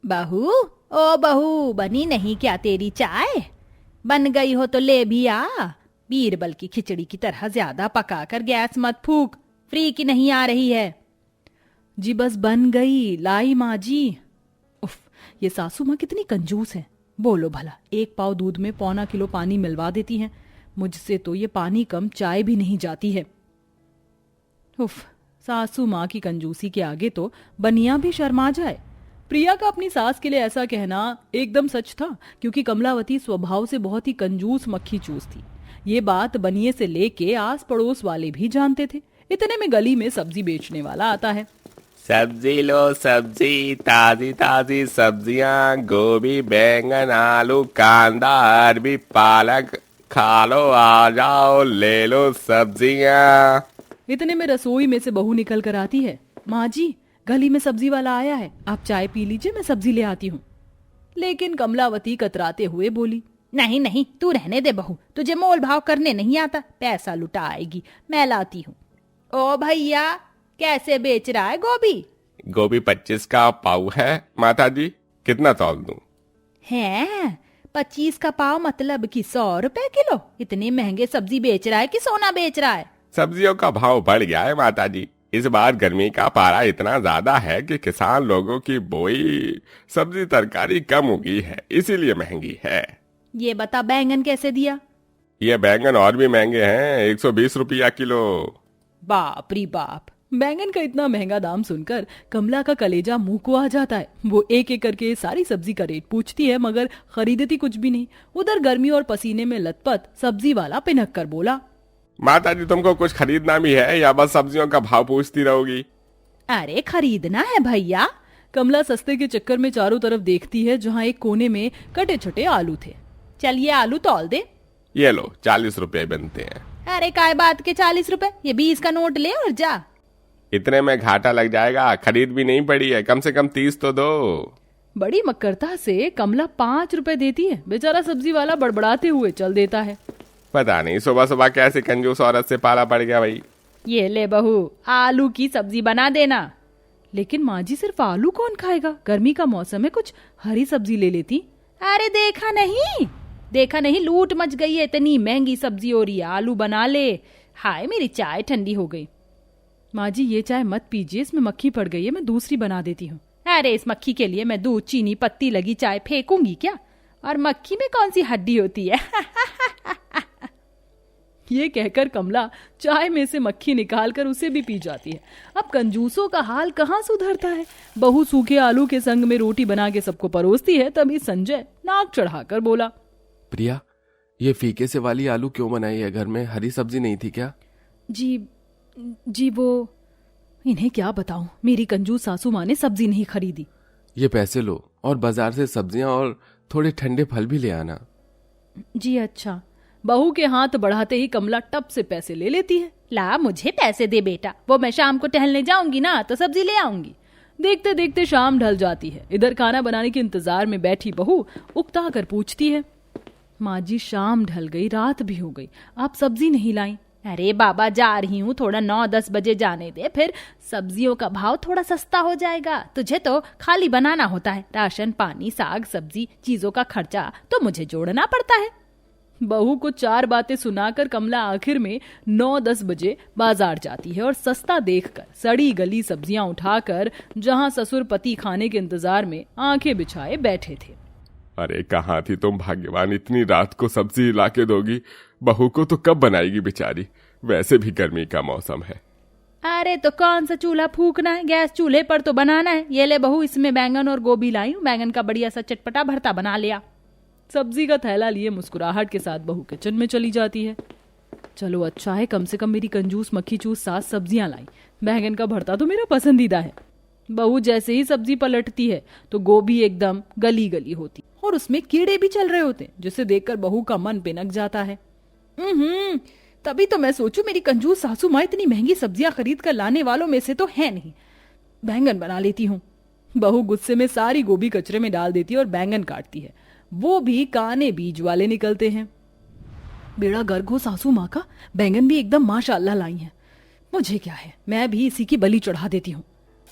बहू, ओ बहू, बनी नहीं क्या तेरी चाय? बन गई हो तो ले भी आ। बीरबल की खिचड़ी की तरह ज्यादा पकाकर गैस मत फूक, फ्री की नहीं आ रही है। जी बस बन गई, लाई माँ जी। उफ, ये सासू माँ कितनी कंजूस है। बोलो भला, 1 पाव दूध में 1.25 किलो पानी मिलवा देती हैं। मुझसे तो ये पानी कम चाय भी नहीं जाती है। उफ, सासू माँ की कंजूसी के आगे तो बनिया भी शर्मा जाए। प्रिया का अपनी सास के लिए ऐसा कहना एकदम सच था, क्योंकि कमलावती स्वभाव से बहुत ही कंजूस मक्खी चूस थी। ये बात बनिए से लेके आस पड़ोस वाले भी जानते थे। इतने में गली में सब्जी बेचने वाला आता है। सब्जी लो सब्जी, ताजी ताजी सब्जियां, गोभी बैंगन आलू कांदा अरबी पालक, खा लो आ जाओ ले लो सब्जियां। इतने में रसोई में से बहू निकल कर आती है। माँ जी, गली में सब्जी वाला आया है, आप चाय पी लीजिए, मैं सब्जी ले आती हूँ। लेकिन कमलावती कतराते हुए बोली, नहीं नहीं, तू रहने दे बहू, तुझे मोल भाव करने नहीं आता, पैसा लुटा आएगी, मैं लाती हूँ। ओ भैया, कैसे बेच रहा है गोभी? गोभी 25 का पाव है माता जी, कितना तौल दूं? हैं, 25 का पाव मतलब कि 100 रुपए किलो? इतने महंगे सब्जी बेच रहा है कि सोना बेच रहा है? सब्जियों का भाव बढ़ गया है माता जी। इस बार गर्मी का पारा इतना ज्यादा है कि किसान लोगों की बोई सब्जी तरकारी कम उगी है, इसीलिए महंगी है। ये बता, बैंगन कैसे दिया? ये बैंगन और भी महंगे हैं, 120 रुपया किलो। बाप री बाप, बैंगन का इतना महंगा दाम सुनकर कमला का कलेजा मुंह को आ जाता है। वो एक एक करके सारी सब्जी का रेट पूछती है, मगर खरीदती कुछ भी नहीं। उधर गर्मी और पसीने में लथपथ सब्जी वाला पिनक कर बोला, माता जी तुमको कुछ खरीदना भी है या बस सब्जियों का भाव पूछती रहोगी? अरे खरीदना है भैया। कमला सस्ते के चक्कर में चारों तरफ देखती है, जहाँ एक कोने में कटे छटे आलू थे। चलिए आलू तौल दे। ये लो 40 रुपए बनते हैं। अरे काय बात के 40 रुपए, ये 20 का नोट ले और जा। इतने में घाटा लग जाएगा, खरीद भी नहीं पड़ी है, कम से कम 30 तो दो। बड़ी मक्करता से कमला 5 रुपए देती है। बेचारा सब्जी वाला बड़बड़ाते हुए चल देता है। पता नहीं सुबह सुबह कैसे कंजूस औरत से पाला पड़ गया भाई। ये ले बहू, आलू की सब्जी बना देना। लेकिन माँ जी, सिर्फ आलू कौन खाएगा? गर्मी का मौसम है, कुछ हरी सब्जी ले लेती। अरे देखा नहीं, लूट मच गई है, इतनी महंगी सब्जी हो रही है, आलू बना ले। हाय मेरी चाय ठंडी हो गई। माँ जी, ये चाय मत पीजिए, इसमें मक्खी पड़ गई है, मैं दूसरी बना देती हूँ। अरे इस मक्खी के लिए मैं दूध चीनी पत्ती लगी चाय फेंकूंगी क्या? और मक्खी में कौन सी हड्डी होती है? ये कहकर कमला चाय में से मक्खी निकालकर उसे भी पी जाती है। अब कंजूसों का हाल कहाँ सुधरता है। बहू सूखे आलू के संग में रोटी बना के सबको परोसती है, तभी संजय नाक चढ़ाकर बोला, प्रिया, ये फीके से वाली आलू क्यों बनाई है? घर में हरी सब्जी नहीं थी क्या? जी वो, इन्हें क्या बताऊं, मेरी कंजूस सासू माँ ने सब्जी नहीं खरीदी। ये पैसे लो और बाजार से सब्जियां और थोड़े ठंडे फल भी ले आना। जी अच्छा। बहू के हाथ बढ़ाते ही कमला टप से पैसे ले लेती है। ला मुझे पैसे दे बेटा, वो मैं शाम को टहलने जाऊंगी ना तो सब्जी ले आऊंगी। देखते देखते शाम ढल जाती है। इधर खाना बनाने के इंतजार में बैठी बहू उकता कर पूछती है, माँ जी शाम ढल गई, रात भी हो गई, आप सब्जी नहीं लाई? अरे बाबा जा रही हूँ, थोड़ा 9-10 बजे जाने दे, फिर सब्जियों का भाव थोड़ा सस्ता हो जाएगा। तुझे तो खाली बनाना होता है, राशन पानी साग सब्जी चीजों का खर्चा तो मुझे जोड़ना पड़ता है। बहू को 4 बातें सुनाकर कमला आखिर में 9-10 बजे बाजार जाती है और सस्ता देखकर सड़ी गली सब्जियां उठाकर जहां ससुर पति खाने के इंतजार में आंखें बिछाए बैठे थे। अरे कहाँ थी तुम भाग्यवान, इतनी रात को सब्जी लाके दोगी? बहू को तो कब बनाएगी बेचारी, वैसे भी गर्मी का मौसम है। अरे तो कौन सा चूल्हा फूकना है, गैस चूल्हे पर तो बनाना है। ये ले बहू, इसमें बैंगन और गोभी लाई हूँ, बैंगन का बढ़िया सा चटपटा भरता बना लिया। सब्जी का थैला लिए मुस्कुराहट के साथ बहू किचन में चली जाती है। चलो अच्छा है, कम से कम मेरी कंजूस मक्खी चूस सास सब्जियां लाई। बैंगन का भरता तो मेरा पसंदीदा है। बहू जैसे ही सब्जी पलटती है तो गोभी एकदम गली गली होती और उसमें कीड़े भी चल रहे होते, जिसे देखकर बहू का मन पिनक जाता है। तभी तो मैं सोचूं, मेरी कंजूस सासू माँ इतनी महंगी सब्जियां खरीद कर लाने वालों में से तो है नहीं। बैंगन बना लेती हूँ। बहू गुस्से में सारी गोभी कचरे में डाल देती है और बैंगन काटती है। वो भी काने बीज वाले निकलते हैं। बेड़ा गर्क हो सासू माँ का, बैंगन भी एकदम माशाअल्लाह लाई हैं। मुझे क्या है, मैं भी इसी की बलि चढ़ा देती हूँ।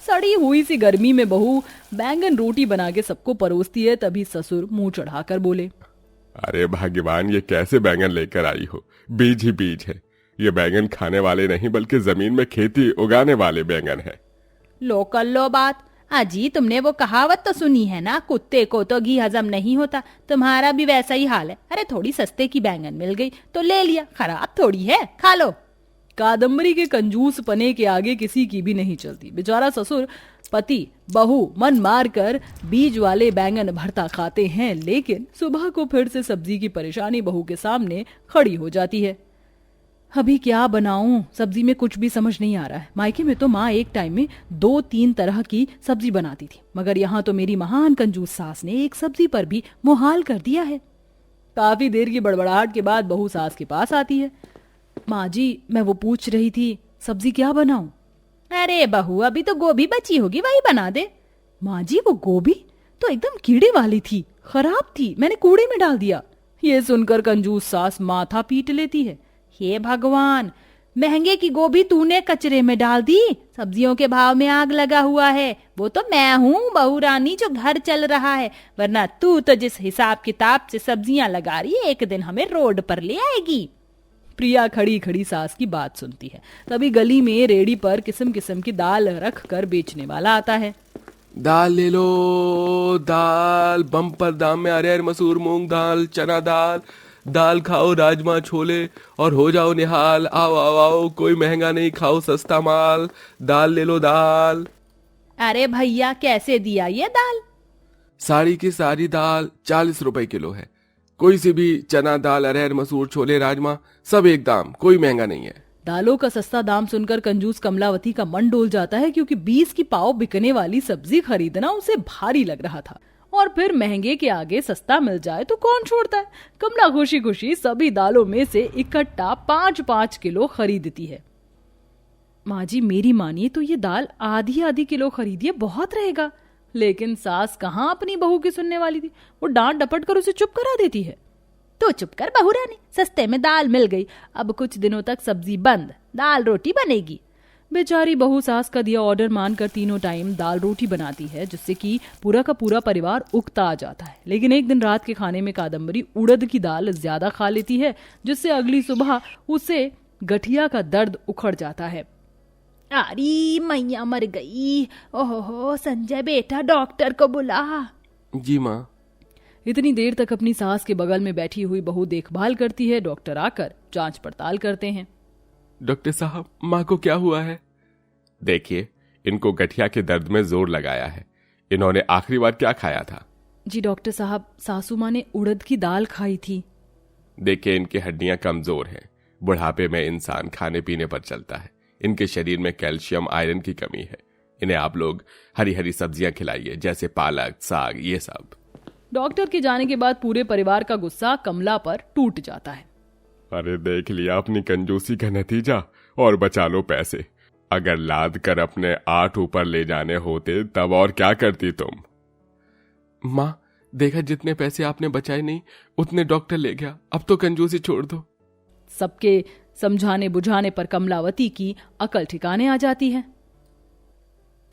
सड़ी हुई सी गर्मी में बहू बैंगन रोटी बना के सबको परोसती है, तभी ससुर मुंह चढ़ाकर बोले, अरे भाग्यवान, ये कैसे बैंगन लेकर आई हो? बीज ही बीज है। ये बैंगन खाने वाले नहीं बल्कि जमीन में खेती उगाने वाले बैंगन है। लो कर लो बात। अजी, तुमने वो कहावत तो सुनी है ना, कुत्ते को तो घी हजम नहीं होता। तुम्हारा भी वैसा ही हाल है। अरे थोड़ी सस्ते की बैंगन मिल गई तो ले लिया, खराब थोड़ी है, खा लो। कादम्बरी के कंजूस पने के आगे किसी की भी नहीं चलती। बेचारा ससुर पति बहू मन मार कर बीज वाले बैंगन भरता खाते हैं, लेकिन सुबह को फिर से सब्जी की परेशानी बहू के सामने खड़ी हो जाती है। अभी क्या बनाऊं, सब्जी में कुछ भी समझ नहीं आ रहा है। मायके में तो माँ एक टाइम में 2-3 तरह की सब्जी बनाती थी, मगर यहाँ तो मेरी महान कंजूस सास ने एक सब्जी पर भी मुहाल कर दिया है। काफी देर की बड़बड़ाहट के बाद बहू सास के पास आती है। माँ जी, मैं वो पूछ रही थी सब्जी क्या बनाऊं? अरे बहू, अभी तो गोभी बची होगी, वही बना दे। माँ जी, वो गोभी तो एकदम कीड़े वाली थी, खराब थी, मैंने कूड़े में डाल दिया। ये सुनकर कंजूस सास माथा पीट लेती है। हे भगवान, महंगे की गोभी तूने कचरे में डाल दी। सब्जियों के भाव में आग लगा हुआ है। वो तो मैं हूँ बहू रानी जो घर चल रहा है, वरना तू तो जिस हिसाब किताब से सब्जियां लगा रही है, एक दिन हमें रोड पर ले आएगी। प्रिया खड़ी खड़ी सास की बात सुनती है। तभी गली में रेडी पर किस्म किस्म की दाल रख कर बेचने वाला आता है। दाल ले लो, दाल बम्पर दाम में, अरहर मसूर मूंग दाल चना दाल, दाल खाओ राजमा छोले और हो जाओ निहाल। आओ आओ आओ, कोई महंगा नहीं, खाओ सस्ता माल, दाल ले लो दाल। अरे भैया, कैसे दिया ये दाल? साड़ी की सारी दाल 40 रुपए किलो है। कोई सी भी चना दाल, अरहर मसूर छोले राजमा सब एक दाम, कोई महंगा नहीं है। दालों का सस्ता दाम सुनकर कंजूस कमलावती का मन डोल जाता है, क्योंकि 20 की पाव बिकने वाली सब्जी खरीदना उसे भारी लग रहा था। और फिर महंगे के आगे सस्ता मिल जाए तो कौन छोड़ता है। कमला खुशी खुशी सभी दालों में से इकट्ठा 5-5 किलो खरीदती है। माँ जी, मेरी मानिए तो ये दाल आधी किलो खरीदिए, बहुत रहेगा। लेकिन सास कहाँ अपनी बहू की सुनने वाली थी। वो डांट डपट कर उसे चुप करा देती है। तो चुप कर बहू रानी, सस्ते में दाल मिल गई, अब कुछ दिनों तक सब्जी बंद, दाल रोटी बनेगी। बेचारी बहू सास का दिया ऑर्डर मानकर तीनों टाइम दाल रोटी बनाती है, जिससे कि पूरा का पूरा परिवार उगता आ जाता है। लेकिन एक दिन रात के खाने में कादम्बरी उड़द की दाल ज्यादा खा लेती है, जिससे अगली सुबह उसे गठिया का दर्द उखड़ जाता है। अरे मैया मर गई, ओहो संजय बेटा, डॉक्टर को बुला। जी माँ। इतनी देर तक अपनी सास के बगल में बैठी हुई बहू देखभाल करती है। डॉक्टर आकर जांच पड़ताल करते हैं। डॉक्टर साहब, माँ को क्या हुआ है? देखिए, इनको गठिया के दर्द में जोर लगाया है। इन्होंने आखिरी बार क्या खाया था? जी डॉक्टर साहब, सासू माँ ने उड़द की दाल खाई थी। देखिए, इनकी हड्डियां कमजोर हैं। बुढ़ापे में इंसान खाने पीने पर चलता है। इनके शरीर में कैल्शियम आयरन की कमी है। इन्हें आप लोग हरी हरी सब्जियां खिलाइए, जैसे पालक साग ये सब। डॉक्टर के जाने के बाद पूरे परिवार का गुस्सा कमला पर टूट जाता है। अरे देख लिया अपनी कंजूसी का नतीजा, और बचा लो पैसे। अगर लाद कर अपने 8 ऊपर ले जाने होते तब और क्या करती तुम? माँ, देखा जितने पैसे आपने बचाए नहीं उतने डॉक्टर ले गया, अब तो कंजूसी छोड़ दो। सबके समझाने बुझाने पर कमलावती की अकल ठिकाने आ जाती है।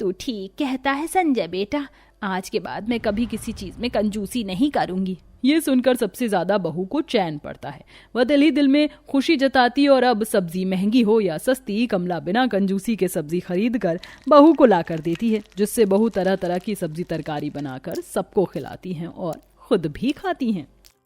तू ठीक कहता है संजय बेटा, आज के बाद मैं कभी किसी चीज में कंजूसी नहीं करूंगी। ये सुनकर सबसे ज्यादा बहू को चैन पड़ता है। वह दिल ही दिल में खुशी जताती, और अब सब्जी महंगी हो या सस्ती, कमला बिना कंजूसी के सब्जी खरीद कर बहू को ला कर देती है, जिससे बहू तरह तरह की सब्जी तरकारी बनाकर सबको खिलाती हैं और खुद भी खाती हैं।